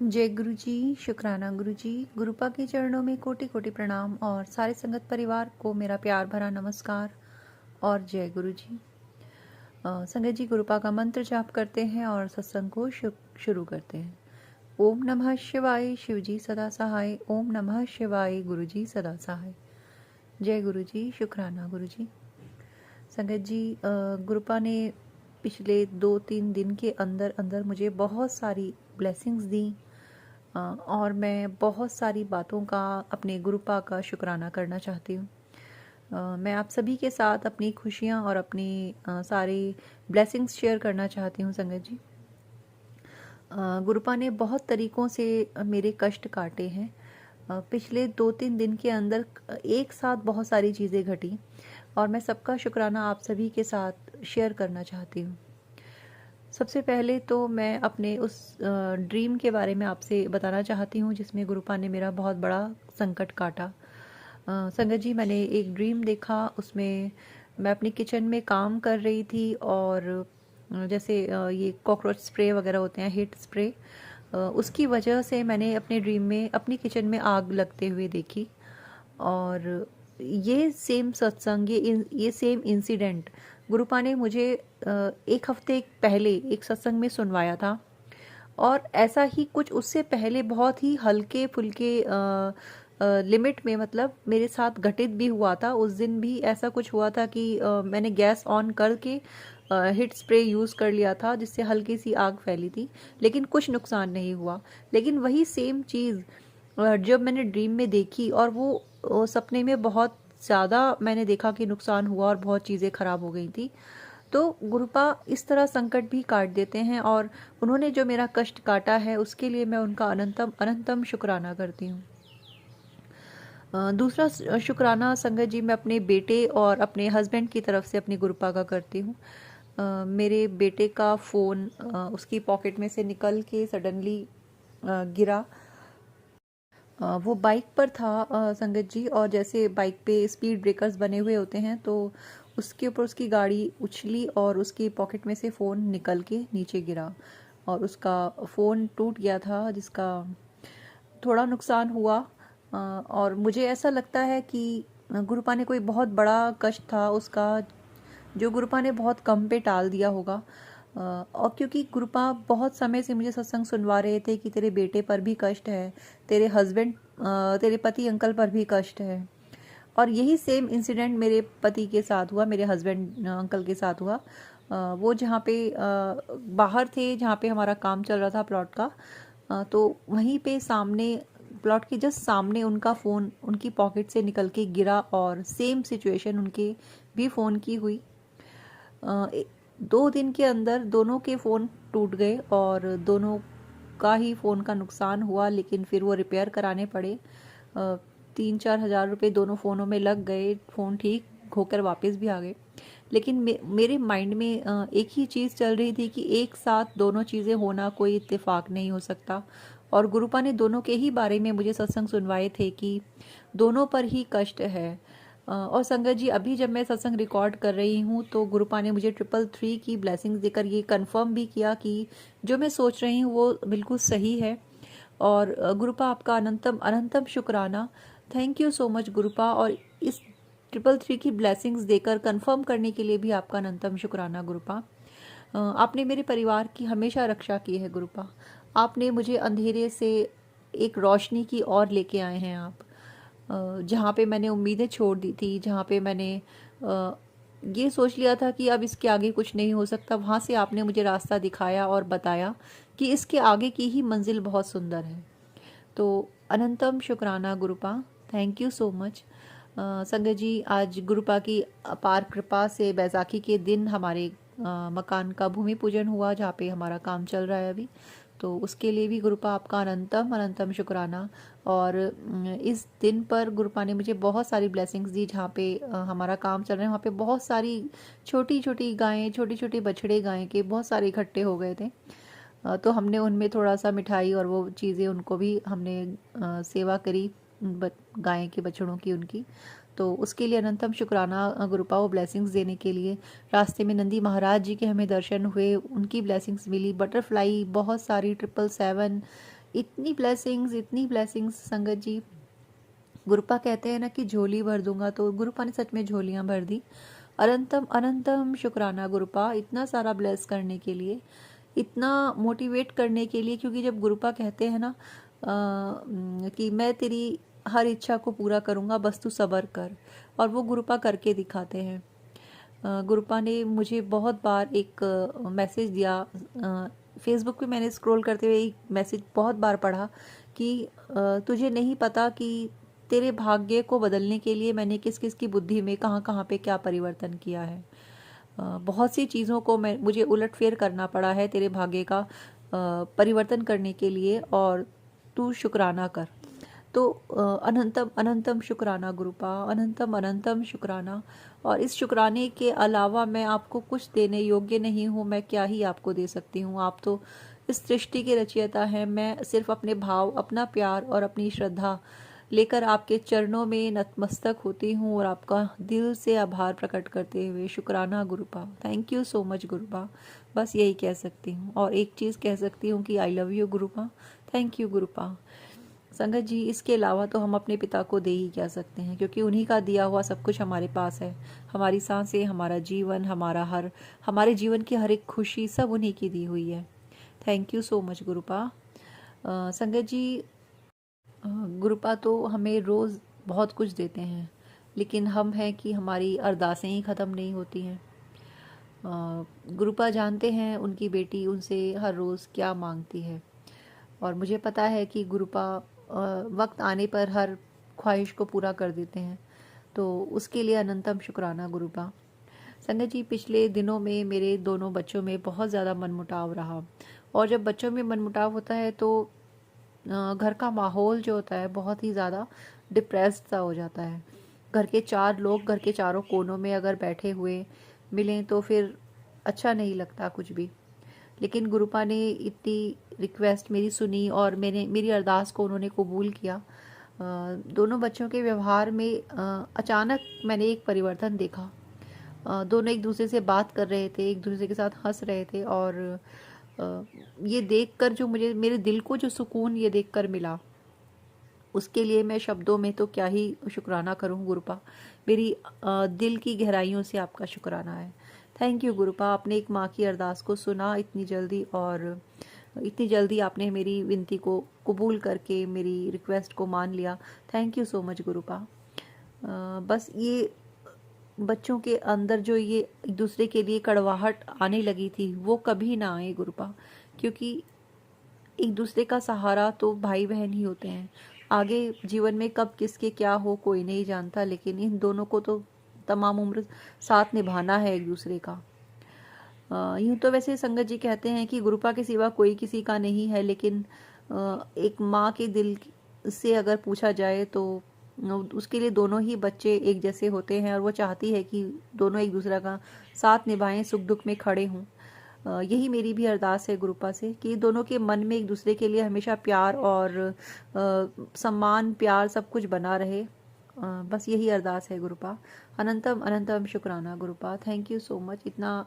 जय गुरु जी, शुक्राना गुरु जी। गुरुपा के चरणों में कोटि कोटि प्रणाम और सारे संगत परिवार को मेरा प्यार भरा नमस्कार और जय गुरु जी। संगत जी गुरुपा का मंत्र जाप करते हैं और सत्संग को शुरू करते हैं। ओम नमः शिवाय, शिव जी सदा सहाय। ओम नमः शिवाय, गुरु जी सदा सहाय। जय गुरु जी, शुक्राना गुरु जी। संगत जी गुरुपा ने पिछले 2-3 दिन के अंदर अंदर मुझे बहुत सारी ब्लेसिंग्स दी और मैं बहुत सारी बातों का अपने गुरुपा का शुक्राना करना चाहती हूँ। मैं आप सभी के साथ अपनी खुशियाँ और अपनी सारी ब्लेसिंग्स शेयर करना चाहती हूँ संगत जी। गुरुपा ने बहुत तरीक़ों से मेरे कष्ट काटे हैं। पिछले 2-3 दिन के अंदर एक साथ बहुत सारी चीज़ें घटी और मैं सबका शुक्राना आप सभी के साथ शेयर करना चाहती हूँ। सबसे पहले तो मैं अपने उस ड्रीम के बारे में आपसे बताना चाहती हूँ जिसमें गुरुपा ने मेरा बहुत बड़ा संकट काटा। संगत जी मैंने एक ड्रीम देखा, उसमें मैं अपनी किचन में काम कर रही थी और जैसे ये कॉकरोच स्प्रे वगैरह होते हैं, हीट स्प्रे, उसकी वजह से मैंने अपने ड्रीम में अपनी किचन में आग लगते हुए देखी। और ये सेम सत्संग, ये सेम इंसिडेंट गुरुपा ने मुझे एक हफ्ते पहले एक सत्संग में सुनवाया था। और ऐसा ही कुछ उससे पहले बहुत ही हल्के फुल्के लिमिट में, मतलब मेरे साथ घटित भी हुआ था। उस दिन भी ऐसा कुछ हुआ था कि मैंने गैस ऑन करके हिट स्प्रे यूज़ कर लिया था जिससे हल्की सी आग फैली थी, लेकिन कुछ नुकसान नहीं हुआ। लेकिन वही सेम चीज़ जब मैंने ड्रीम में देखी और वो सपने में बहुत ज़्यादा मैंने देखा कि नुकसान हुआ और बहुत चीज़ें ख़राब हो गई थी। तो गुरुपा इस तरह संकट भी काट देते हैं और उन्होंने जो मेरा कष्ट काटा है उसके लिए मैं उनका अनंतम अनंतम शुक्राना करती हूँ। दूसरा शुक्राना संगत जी मैं अपने बेटे और अपने हस्बैंड की तरफ से अपनी गुरुपा का करती हूँ। मेरे बेटे का फ़ोन उसकी पॉकेट में से निकल के सडनली गिरा। वो बाइक पर था संगत जी, और जैसे बाइक पे स्पीड ब्रेकर्स बने हुए होते हैं तो उसके ऊपर उसकी गाड़ी उछली और उसकी पॉकेट में से फ़ोन निकल के नीचे गिरा और उसका फ़ोन टूट गया था, जिसका थोड़ा नुकसान हुआ। और मुझे ऐसा लगता है कि गुरुपा ने कोई बहुत बड़ा कष्ट था उसका जो गुरुपा ने बहुत कम पे टाल दिया होगा। और क्योंकि गुरुपा बहुत समय से मुझे सत्संग सुनवा रहे थे कि तेरे बेटे पर भी कष्ट है, तेरे हस्बैंड तेरे पति अंकल पर भी कष्ट है। और यही सेम इंसिडेंट मेरे पति के साथ हुआ, मेरे हस्बैंड अंकल के साथ हुआ। वो जहाँ पे बाहर थे, जहाँ पे हमारा काम चल रहा था प्लॉट का, तो वहीं पे सामने, प्लॉट के जस्ट सामने उनका फ़ोन उनकी पॉकेट से निकल के गिरा और सेम सिचुएशन उनके भी फ़ोन की हुई। 2 दिन के अंदर दोनों के फ़ोन टूट गए और दोनों का ही फ़ोन का नुकसान हुआ, लेकिन फिर वो रिपेयर कराने पड़े। 3-4 हज़ार रुपये दोनों फ़ोनों में लग गए, फ़ोन ठीक होकर वापस भी आ गए। लेकिन मेरे माइंड में एक ही चीज़ चल रही थी कि एक साथ दोनों चीज़ें होना कोई इत्तेफाक नहीं हो सकता। और गुरुपा ने दोनों के ही बारे में मुझे सत्संग सुनवाए थे कि दोनों पर ही कष्ट है। और संगत जी अभी जब मैं सत्संग रिकॉर्ड कर रही हूँ तो गुरुपा ने मुझे 333 की ब्लेसिंग्स देकर ये कंफर्म भी किया कि जो मैं सोच रही हूँ वो बिल्कुल सही है। और गुरुपा आपका अनंतम अनंतम शुक्राना। Thank you so much गुरुपा। और इस 333 की ब्लेसिंग्स देकर कंफर्म करने के लिए भी आपका अनंतम शुक्राना गुरुपा। आपने मेरे परिवार की हमेशा रक्षा की है गुरुपा। आपने मुझे अंधेरे से एक रोशनी की ओर लेके आए हैं आप। जहाँ पे मैंने उम्मीदें छोड़ दी थी, जहाँ पे मैंने ये सोच लिया था कि अब इसके आगे कुछ नहीं हो सकता, वहाँ से आपने मुझे रास्ता दिखाया और बताया कि इसके आगे की ही मंजिल बहुत सुंदर है। तो अनंतम शुक्राना गुरुपा, थैंक यू सो मच। संगत जी आज गुरुपा की अपार कृपा से बैसाखी के दिन हमारे मकान का भूमि पूजन हुआ, जहाँ पे हमारा काम चल रहा है अभी। तो उसके लिए भी गुरुपा आपका अनंतम अनंतम शुक्राना। और इस दिन पर गुरुपा ने मुझे बहुत सारी ब्लेसिंग्स दी। जहाँ पे हमारा काम चल रहा है वहाँ पे बहुत सारी छोटी छोटी गायें, छोटे छोटे बछड़े गाय के बहुत सारे इकट्ठे हो गए थे। तो हमने उनमें थोड़ा सा मिठाई और वो चीज़ें उनको भी हमने सेवा करी, गाय के बछड़ों की उनकी। तो उसके लिए अनंतम शुक्राना गुरुपा, वो ब्लेसिंग्स देने के लिए। रास्ते में नंदी महाराज जी के हमें दर्शन हुए, उनकी ब्लेसिंग्स मिली। बटरफ्लाई बहुत सारी, 777 इतनी ब्लेसिंग्स संगत जी। गुरुपा कहते हैं ना कि झोली भर दूंगा, तो गुरुपा ने सच में झोलियां भर दी। अनंतम अनंतम शुक्राना गुरुपा, इतना सारा ब्लेस करने के लिए, इतना मोटिवेट करने के लिए। क्योंकि जब गुरुपा कहते हैं ना कि मैं तेरी हर इच्छा को पूरा करूंगा, बस तू सब्र कर, और वो गुरुपा करके दिखाते हैं। गुरुपा ने मुझे बहुत बार एक मैसेज दिया, फेसबुक पे मैंने स्क्रॉल करते हुए एक मैसेज बहुत बार पढ़ा कि तुझे नहीं पता कि तेरे भाग्य को बदलने के लिए मैंने किस किस की बुद्धि में कहाँ कहाँ पे क्या परिवर्तन किया है। बहुत सी चीज़ों को मुझे उलटफेर करना पड़ा है तेरे भाग्य का परिवर्तन करने के लिए, और तू शुक्राना कर। तो अनंतम अनंतम शुक्राना गुरुपा, अनंतम अनंतम शुक्राना। और इस शुक्राने के अलावा मैं आपको कुछ देने योग्य नहीं हूँ, मैं क्या ही आपको दे सकती हूँ। आप तो इस सृष्टि के रचयिता हैं। मैं सिर्फ अपने भाव, अपना प्यार और अपनी श्रद्धा लेकर आपके चरणों में नतमस्तक होती हूँ, और आपका दिल से आभार प्रकट करते हुए शुक्राना गुरुपा, थैंक यू सो मच गुरुपा। बस यही कह सकती हूँ। और एक चीज़ कह सकती हूँ कि I love you Gurupa, thank you Gurupa. संगत जी, इसके अलावा तो हम अपने पिता को दे ही क्या सकते हैं, क्योंकि उन्हीं का दिया हुआ सब कुछ हमारे पास है। हमारी सांसें, हमारा जीवन, हमारे जीवन की हर एक खुशी सब उन्हीं की दी हुई है। Thank you so much गुरुपा। संगत जी, गुरुपा तो हमें रोज़ बहुत कुछ देते हैं, लेकिन हम हैं कि हमारी अरदासें ही ख़त्म नहीं होती हैं। गुरुपा जानते हैं उनकी बेटी उनसे हर रोज़ क्या मांगती है, और मुझे पता है कि गुरुपा वक्त आने पर हर ख्वाहिश को पूरा कर देते हैं। तो उसके लिए अनंतम शुक्राना गुरुपा। संगत जी, पिछले दिनों में मेरे दोनों बच्चों में बहुत ज़्यादा मनमुटाव रहा, और जब बच्चों में मनमुटाव होता है तो घर का माहौल जो होता है बहुत ही ज़्यादा डिप्रेस्ड सा हो जाता है। घर के चार लोग घर के चारों कोनों में अगर बैठे हुए मिलें तो फिर अच्छा नहीं लगता कुछ भी। लेकिन गुरुपा ने इतनी रिक्वेस्ट मेरी सुनी, और मेरी अरदास को उन्होंने कबूल किया। दोनों बच्चों के व्यवहार में अचानक मैंने एक परिवर्तन देखा। दोनों एक दूसरे से बात कर रहे थे, एक दूसरे के साथ हंस रहे थे, और ये देखकर जो मेरे दिल को जो सुकून ये देखकर मिला, उसके लिए मैं शब्दों में तो क्या ही शुक्राना करूं गुरुपा। मेरी दिल की गहराइयों से आपका शुक्राना है। थैंक यू गुरुपा, आपने एक माँ की अरदास को सुना इतनी जल्दी, और इतनी जल्दी आपने मेरी विनती को कबूल करके मेरी रिक्वेस्ट को मान लिया। Thank you so much गुरुपा। बस ये बच्चों के अंदर जो ये एक दूसरे के लिए कड़वाहट आने लगी थी, वो कभी ना आए गुरुपा, क्योंकि एक दूसरे का सहारा तो भाई बहन ही होते हैं। आगे जीवन में कब किसके क्या हो कोई नहीं जानता, लेकिन इन दोनों को तो तमाम उम्र साथ निभाना है एक दूसरे का। यूँ तो वैसे संगत जी कहते हैं कि गुरुपा के सिवा कोई किसी का नहीं है, लेकिन एक माँ के दिल से अगर पूछा जाए तो उसके लिए दोनों ही बच्चे एक जैसे होते हैं, और वो चाहती है कि दोनों एक दूसरे का साथ निभाएं, सुख दुख में खड़े हों। यही मेरी भी अरदास है गुरुपा से कि दोनों के मन में एक दूसरे के लिए हमेशा प्यार और सम्मान, प्यार सब कुछ बना रहे। बस यही अरदास है गुरुपा। अनंतम अनंतम शुक्राना गुरुपा, थैंक यू सो मच। इतना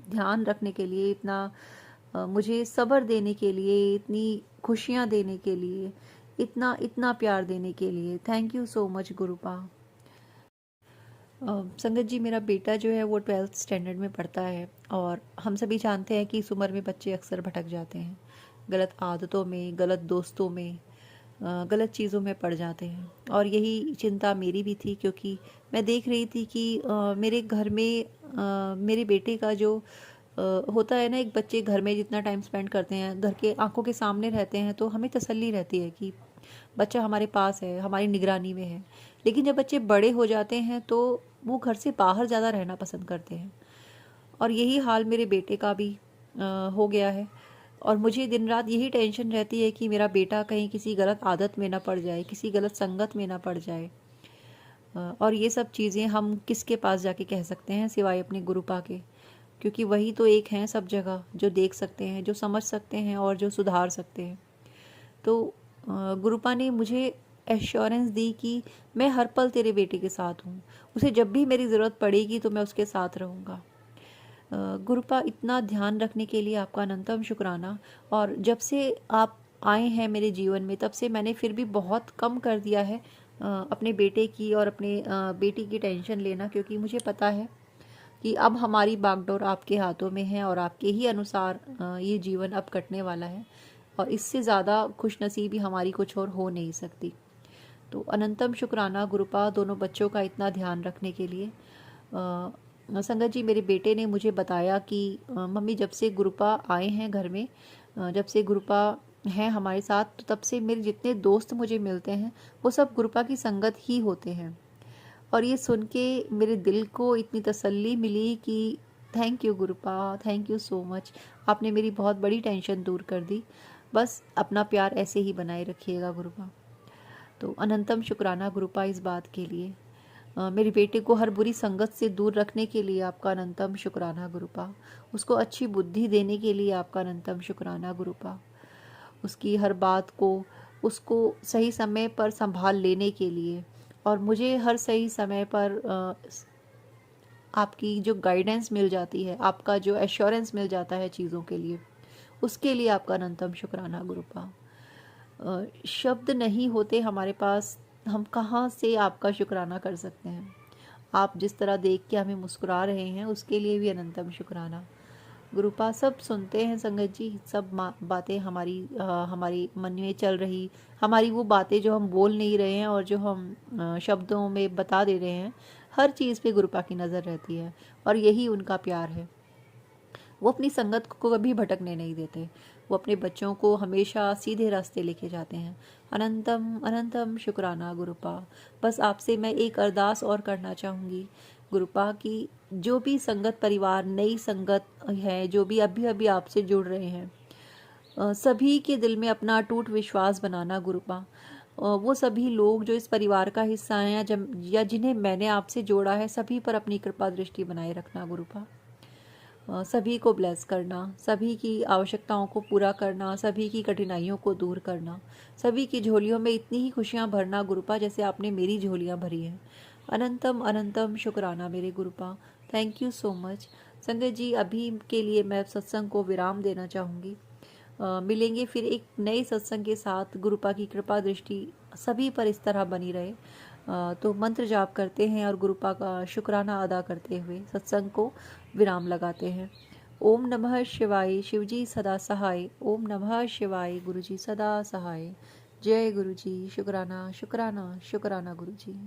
ध्यान रखने के लिए, इतना मुझे सब्र देने के लिए, इतनी खुशियाँ देने के लिए, इतना इतना प्यार देने के लिए, थैंक यू सो मच गुरुपा। संगत जी, मेरा बेटा जो है वो 12th स्टैंडर्ड में पढ़ता है, और हम सभी जानते हैं कि इस उम्र में बच्चे अक्सर भटक जाते हैं, गलत आदतों में, गलत दोस्तों में, गलत चीज़ों में पड़ जाते हैं। और यही चिंता मेरी भी थी, क्योंकि मैं देख रही थी कि मेरे घर में मेरे बेटे का जो होता है ना, एक बच्चे घर में जितना टाइम स्पेंड करते हैं, घर के आंखों के सामने रहते हैं, तो हमें तसल्ली रहती है कि बच्चा हमारे पास है, हमारी निगरानी में है। लेकिन जब बच्चे बड़े हो जाते हैं तो वो घर से बाहर ज़्यादा रहना पसंद करते हैं, और यही हाल मेरे बेटे का भी हो गया है। और मुझे दिन रात यही टेंशन रहती है कि मेरा बेटा कहीं किसी गलत आदत में ना पड़ जाए, किसी गलत संगत में ना पड़ जाए। और ये सब चीज़ें हम किसके पास जाके कह सकते हैं सिवाय अपने गुरुपा के, क्योंकि वही तो एक हैं सब जगह, जो देख सकते हैं, जो समझ सकते हैं, और जो सुधार सकते हैं। तो गुरुपा ने मुझे एश्योरेंस दी कि मैं हर पल तेरे बेटे के साथ हूँ, उसे जब भी मेरी ज़रूरत पड़ेगी तो मैं उसके साथ रहूँगा। गुरुपा, इतना ध्यान रखने के लिए आपका अनंतम शुक्राना। और जब से आप आए हैं मेरे जीवन में, तब से मैंने फिर भी बहुत कम कर दिया है अपने बेटे की और अपने बेटी की टेंशन लेना, क्योंकि मुझे पता है कि अब हमारी बागडोर आपके हाथों में है और आपके ही अनुसार ये जीवन अब कटने वाला है, और इससे ज़्यादा खुशनसीबी हमारी कुछ और हो नहीं सकती। तो अनंतम शुक्राना गुरुपा दोनों बच्चों का इतना ध्यान रखने के लिए। संगत जी, मेरे बेटे ने मुझे बताया कि मम्मी, जब से गुरुपा आए हैं घर में, जब से गुरुपा हैं हमारे साथ, तो तब से मेरे जितने दोस्त मुझे मिलते हैं वो सब गुरुपा की संगत ही होते हैं। और ये सुन के मेरे दिल को इतनी तसल्ली मिली कि thank you Gurupa, thank you so much. आपने मेरी बहुत बड़ी टेंशन दूर कर दी। बस अपना प्यार ऐसे ही बनाए रखिएगा गुरुपा। तो अनंतम शुक्राना गुरुपा इस बात के लिए। मेरे बेटे को हर बुरी संगत से दूर रखने के लिए आपका अनंतम शुक्राना गुरुपा। उसको अच्छी बुद्धि देने के लिए आपका अनंतम शुक्राना गुरुपा। उसकी हर बात को, उसको सही समय पर संभाल लेने के लिए, और मुझे हर सही समय पर आपकी जो गाइडेंस मिल जाती है, आपका जो एश्योरेंस मिल जाता है चीज़ों के लिए, उसके लिए आपका अनंतम शुक्राना गुरुपा। शब्द नहीं होते हमारे पास, हम कहाँ से आपका शुक्राना कर सकते हैं। आप जिस तरह देख के हमें मुस्कुरा रहे हैं, उसके लिए भी अनंतम शुक्राना गुरुपा। सब सुनते हैं संगत जी, सब बातें हमारी मन में चल रही, हमारी वो बातें जो हम बोल नहीं रहे हैं और जो हम शब्दों में बता दे रहे हैं, हर चीज़ पे गुरुपा की नज़र रहती है, और यही उनका प्यार है। वो अपनी संगत को कभी भटकने नहीं देते, वो अपने बच्चों को हमेशा सीधे रास्ते लेके जाते हैं। अनंतम अनंतम शुक्राना गुरुपा। बस आपसे मैं एक अरदास और करना चाहूँगी गुरुपा की, जो भी संगत परिवार, नई संगत है, जो भी अभी अभी आपसे जुड़ रहे हैं, सभी के दिल में अपना अटूट विश्वास बनाना गुरुपा। वो सभी लोग जो इस परिवार का हिस्सा हैं, या जिन्हें मैंने आपसे जोड़ा है, सभी पर अपनी कृपा दृष्टि बनाए रखना गुरुपा। सभी को ब्लेस करना, सभी की आवश्यकताओं को पूरा करना, सभी की कठिनाइयों को दूर करना, सभी की झोलियों में इतनी ही खुशियाँ भरना गुरुपा जैसे आपने मेरी झोलियाँ भरी हैं। अनंतम अनंतम शुक्राना मेरे Gurupa. Thank you so much. संगत जी, अभी के लिए मैं सत्संग को विराम देना चाहूँगी। मिलेंगे फिर एक नए सत्संग के साथ। गुरुपा की कृपा दृष्टि सभी पर इस तरह बनी रहे। तो मंत्र जाप करते हैं और गुरुपा का शुक्राना अदा करते हुए सत्संग को विराम लगाते हैं। ओम नमः शिवाय, शिवजी सदा सहाय। ओम नमः शिवाय, गुरुजी सदा सहाय। जय गुरुजी। शुक्राना शुक्राना शुक्राना गुरुजी।